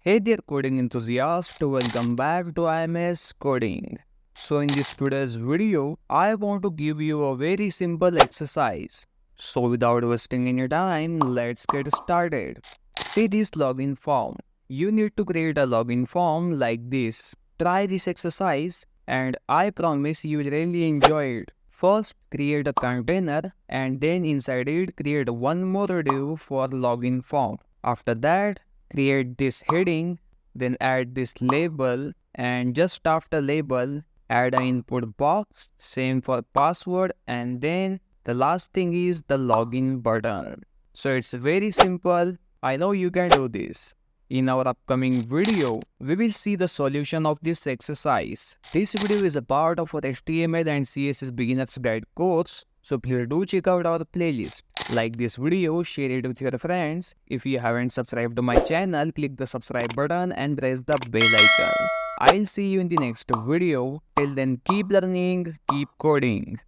Hey there coding enthusiast, welcome back to IMS Coding. So in this today's video, I want to give you a very simple exercise. So without wasting any time, let's get started. See this login form. You need to create a login form like this. Try this exercise and I promise you will really enjoy it. First, create a container and then inside it create one more div for login form. After that, create this heading, then add this label, and just after label add an input box, same for password, and then the last thing is the login button. So it's very simple. I know you can do this. In our upcoming video, we will see the solution of this exercise. This video is a part of our HTML and CSS Beginners Guide course, so please do check out our playlist. Like this video, share it with your friends. If you haven't subscribed to my channel, click the subscribe button and press the bell icon. I'll see you in the next video. Till then, keep learning, keep coding.